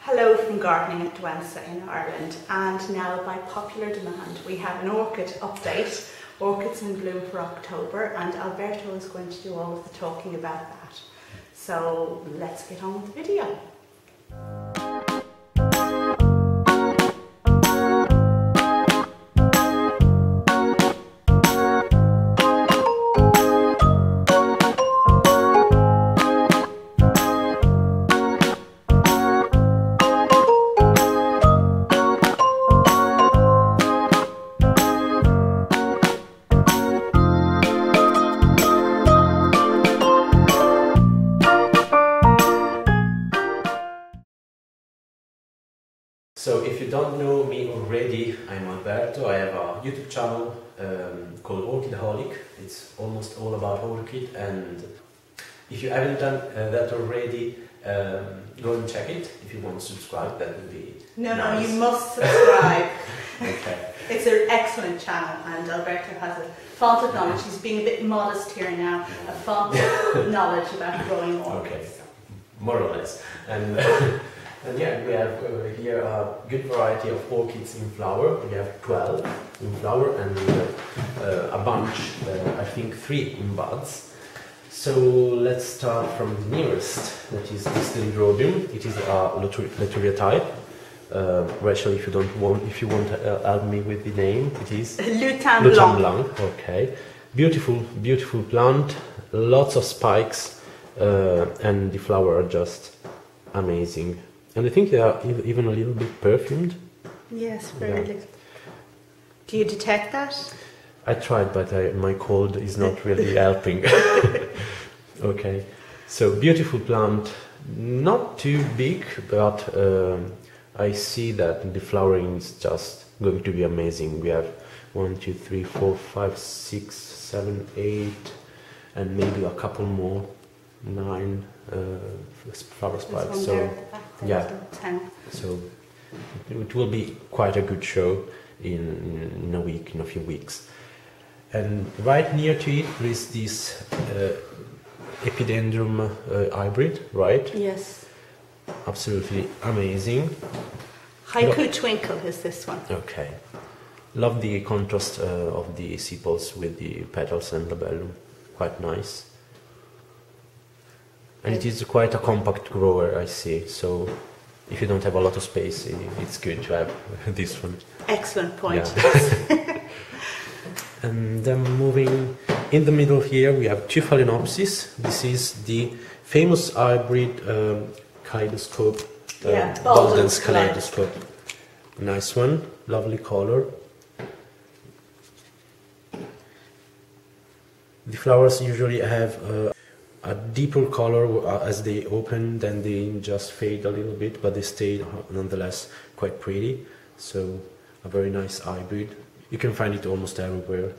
Hello from Gardening at Dwensa in Ireland, and now by popular demand we have an orchid update, orchids in bloom for October, and Alberto is going to do all of the talking about that. So let's get on with the video. So if you don't know me already, I'm Alberto. I have a YouTube channel called Orchidaholic. It's almost all about orchid, and if you haven't done that already, go and check it. If you want to subscribe, that would be nice. No, you must subscribe. Okay. It's an excellent channel, and Alberto has a font of knowledge. He's being a bit modest here now, a font of knowledge about growing orchids. Okay, more or less. And yeah, we have here a good variety of orchids in flower. We have 12 in flower and a bunch, I think 3 in buds. So let's start from the nearest, that is this Dendrobium. It is a latouria type. Rachel, if you want to help me with the name, it is Lutin Blanc. Okay, beautiful plant, lots of spikes, and the flowers are just amazing. And I think they are even a little bit perfumed. Yes, very little. Do you detect that? I tried, but my cold is not really helping. Okay, so beautiful plant, not too big, but I see that the flowering is just going to be amazing. We have 1, 2, 3, 4, 5, 6, 7, 8, and maybe a couple more, 9 flower spikes. So yeah, 10. So it will be quite a good show in a week, in a few weeks. And right near to it there is this Epidendrum hybrid, right? Yes. Absolutely amazing. Haiku Twinkle is this one. Okay. Love the contrast of the sepals with the petals and labellum. Quite nice. And it is quite a compact grower, I see. So if you don't have a lot of space, it's good to have this one. Excellent point. Yeah. And then moving in the middle here, we have 2 Phalaenopsis. This is the famous hybrid kaleidoscope, Baldan's Kaleidoscope. Nice one, lovely color. The flowers usually have a deeper color as they open, then they just fade a little bit, but they stay nonetheless quite pretty. So a very nice hybrid. You can find it almost everywhere.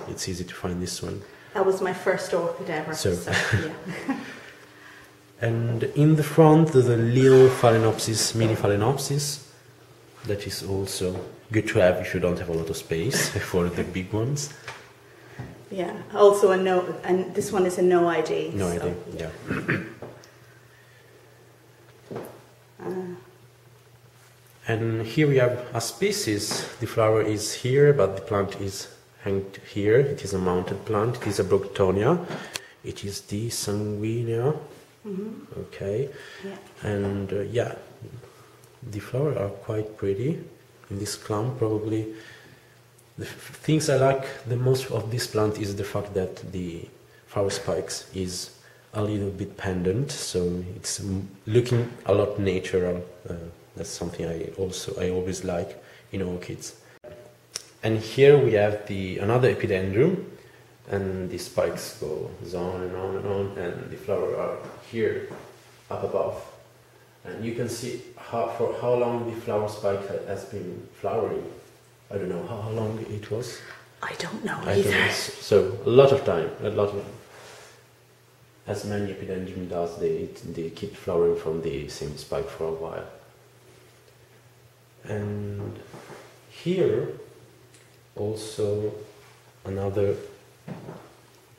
It's easy to find this one. That was my first orchid ever. So yeah. And in the front, the little Phalaenopsis Mini Phalaenopsis. That is also good to have if you don't have a lot of space for the big ones. Yeah, also and this one is a no ID. No ID, yeah. And here we have a species. The flower is here, but the plant is hanged here. It is a mounted plant. It is a Broughtonia. It is the sanguinea. Okay. Yeah. And yeah, the flowers are quite pretty in this clump. Probably the things I like the most of this plant is the fact that the flower spikes is a little bit pendant, so it's looking a lot natural. That's something I always like in orchids. And here we have another Epidendrum, and the spikes go on and on and on, and the flowers are here up above. And you can see for how long the flower spike has been flowering. I don't know how long it was. I don't know either. Don't know. So a lot of time, as many Epidendrum does, they keep flowering from the same spike for a while. And here also another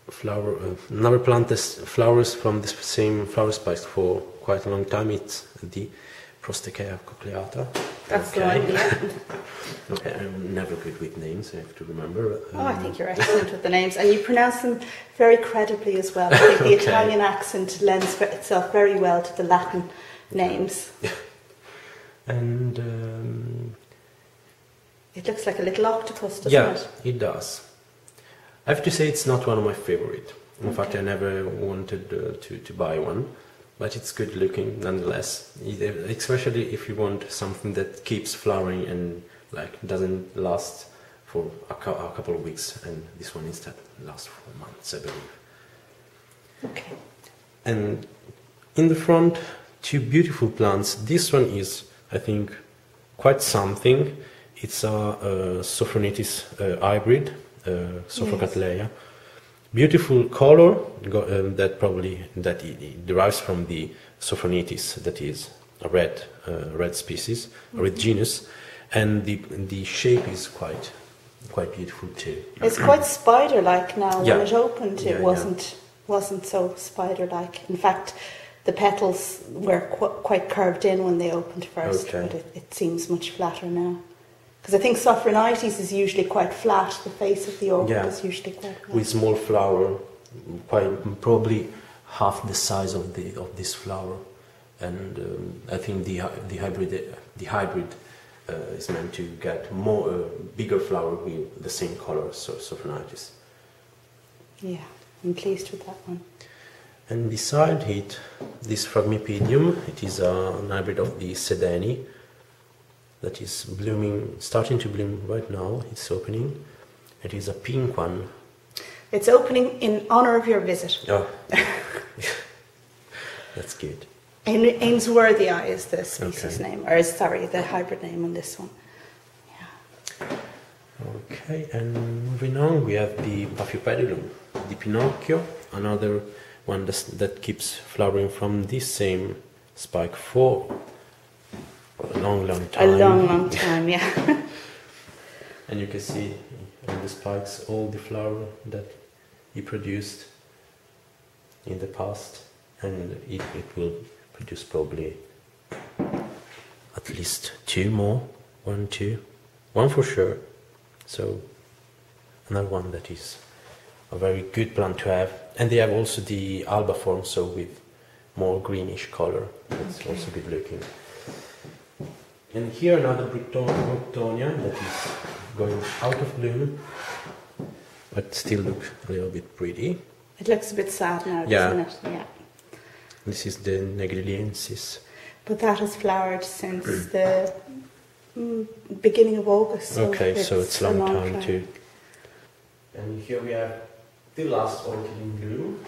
plant that flowers from the same flower spikes for quite a long time. It's the Prosthechea cochleata. That's the one, yeah. Okay, I'm never good with names, I have to remember. Oh, I think you're excellent with the names, and you pronounce them very credibly as well. I think the Okay. Italian accent lends itself very well to the Latin names. And It looks like a little octopus, doesn't yeah, it? it does. I have to say it's not one of my favorite. In fact, I never wanted to buy one, but it's good looking nonetheless. Especially if you want something that keeps flowering and like doesn't last for a couple of weeks, and this one instead lasts for months, I believe. Okay. And in the front, two beautiful plants. This one is, I think, quite something. It's a Sophronitis hybrid, Cattleya. Beautiful color that it derives from the Sophronitis, that is a red species, a red genus, and the shape is quite beautiful too. It's quite spider-like now. Yeah. When it opened, it Yeah, wasn't so spider-like. In fact, the petals were quite curved in when they opened first, Okay. but it seems much flatter now. Because I think Sophronitis is usually quite flat. The face of the orchid is usually quite flat. With small flower, probably half the size of this flower, and I think the hybrid is meant to get bigger flower with the same color, so Sophronitis. Yeah, I'm pleased with that one. And beside it, this Phragmipedium, it is an hybrid of the Sedeni that is blooming, starting to bloom right now. It's opening. It is a pink one. It's opening in honour of your visit. Oh, that's good. Ainsworthii is the species Okay. name, or sorry, the hybrid name on this one. Yeah. Okay, and moving on, we have the Paphiopedilum, the Pinocchio, another one that keeps flowering from this same spike for a long time. A long time, yeah. And you can see on the spikes all the flower that he produced in the past, and it will produce probably at least two more, one for sure. So another one that is a very good plant to have. And they have also the alba form, so with more greenish color. That's also good looking. And here another Broughtonia that is going out of bloom, but still looks a little bit pretty. It looks a bit sad now, Yeah. doesn't it? Yeah. This is the negrilensis. But that has flowered since the beginning of August. So Okay, so it's a long time flower. too. And here we have the last orchid in bloom.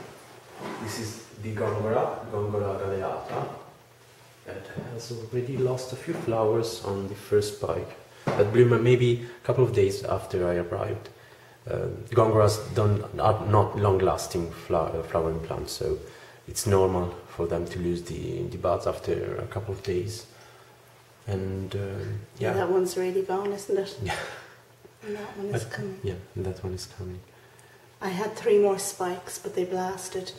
This is the Gongora galeata. It has already lost a few flowers on the first spike. That bloom maybe a couple of days after I arrived. Gongoras are not long-lasting flowering plants, so it's normal for them to lose the buds after a couple of days. And yeah, That one's really gone, isn't it? yeah, And that one is coming. yeah, that one is coming. I had 3 more spikes, but they blasted.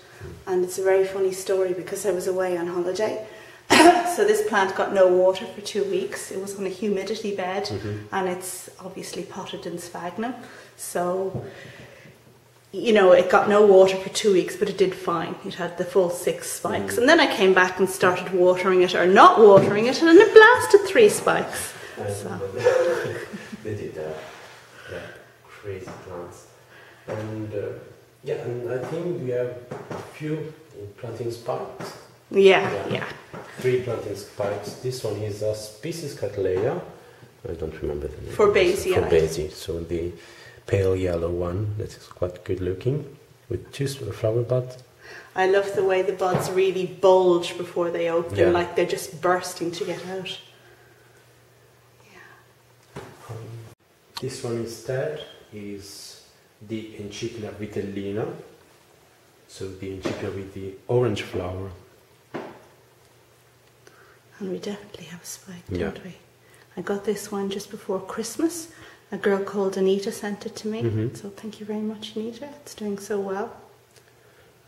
And it's a very funny story because I was away on holiday. So this plant got no water for 2 weeks. It was on a humidity bed, and it's obviously potted in sphagnum. So, you know, it got no water for 2 weeks, but it did fine. It had the full 6 spikes. And then I came back and started watering it, or not watering it, and it blasted 3 spikes. So. They did that. Yeah, crazy plants. And yeah, and I think we have a few planting spikes. Yeah. 3 planting spikes. This one is a species Cattleya. I don't remember the name. Forbesii. Forbesii. So the pale yellow one that is quite good looking with 2 flower buds. I love the way the buds really bulge before they open, Yeah. like they're just bursting to get out. This one instead is the Encyclia vitellina. So the Encyclia with the orange flower. And we definitely have a spike, Yeah. don't we? I got this one just before Christmas. A girl called Anita sent it to me. So thank you very much, Anita. It's doing so well.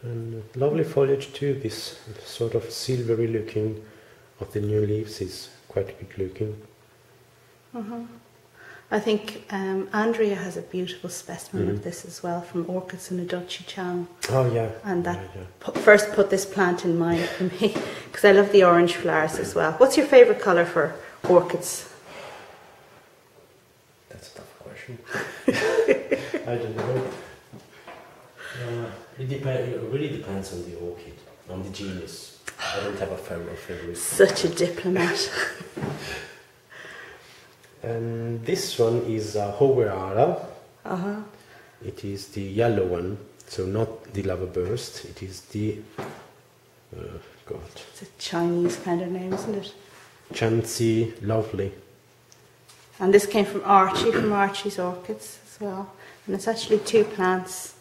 And lovely foliage too, this sort of silvery looking of the new leaves is quite good looking. I think Andrea has a beautiful specimen of this as well from Orchids in the Dutchy channel. Oh yeah. And that first put this plant in mind for me because I love the orange flowers as well. What's your favourite colour for orchids? That's a tough question. I don't know. It really depends on the orchid, on the genus. I don't have a favorite. Such a diplomat. And this one is a Howeara. It is the yellow one, so not the lava burst. It is the It's a Chinese kind of name, isn't it? Chian-Tzy, lovely. And this came from Archie, from Archie's Orchids as well. And it's actually 2 plants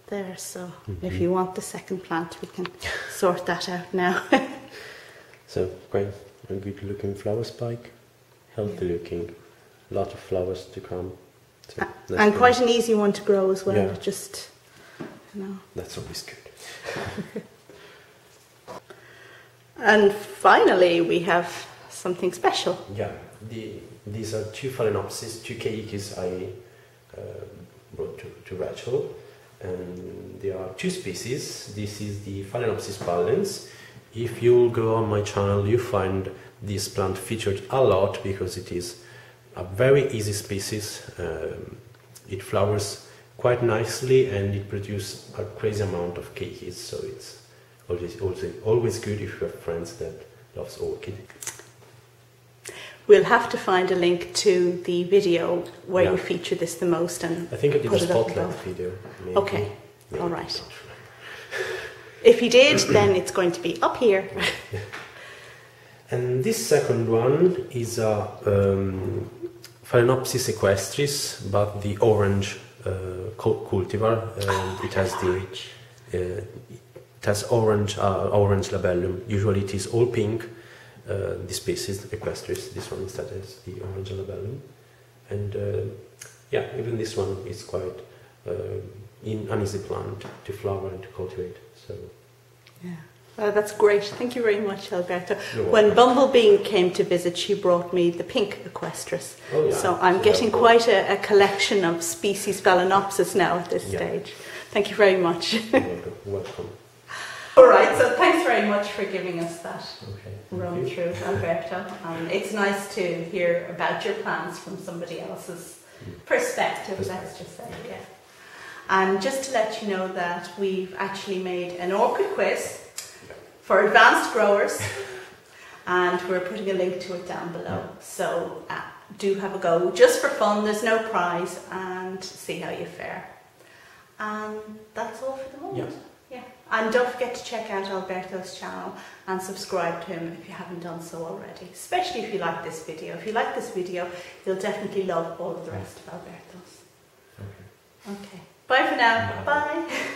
there, so if you want the second plant, we can sort that out now. So quite a good looking flower spike, healthy looking, a lot of flowers to come. So and quite an easy one to grow as well, Yeah. just, you know. That's always good. And finally, we have something special. Yeah, these are 2 Phalaenopsis, 2 caicus I brought to Rachel. And there are 2 species. This is the Phalaenopsis pallens. If you go on my channel, you find this plant featured a lot because it is a very easy species. It flowers quite nicely and it produces a crazy amount of caicus, so it's always good if you have friends that loves orchid. We'll have to find a link to the video where you feature this the most, and I think I did a put it up spotlight above. video. Maybe. Okay, Maybe. all right. If you did, then it's going to be up here. And this second one is a Phalaenopsis equestris, but the orange cultivar. It has it has orange labellum. Usually it is all pink. The species equestris. This one instead has the orange labellum, and yeah, even this one is quite an easy plant to flower and to cultivate. So yeah. That's great. Thank you very much, Alberto. When Bumblebee came to visit, she brought me the pink equestris. Oh, yeah. So I'm getting quite a collection of species Phalaenopsis now at this stage. Thank you very much. You're welcome. All right, so thanks very much for giving us that run Thank through, Alberto. It's nice to hear about your plans from somebody else's perspective, let's just say, yeah. And just to let you know that we've actually made an orchid quiz for advanced growers, and we're putting a link to it down below. So do have a go, just for fun, there's no prize, and see how you fare. And that's all for the moment. Yeah. And don't forget to check out Alberto's channel and subscribe to him if you haven't done so already, especially if you like this video. If you like this video, you'll definitely love all of the rest of Alberto's. Okay. Bye for now. Bye.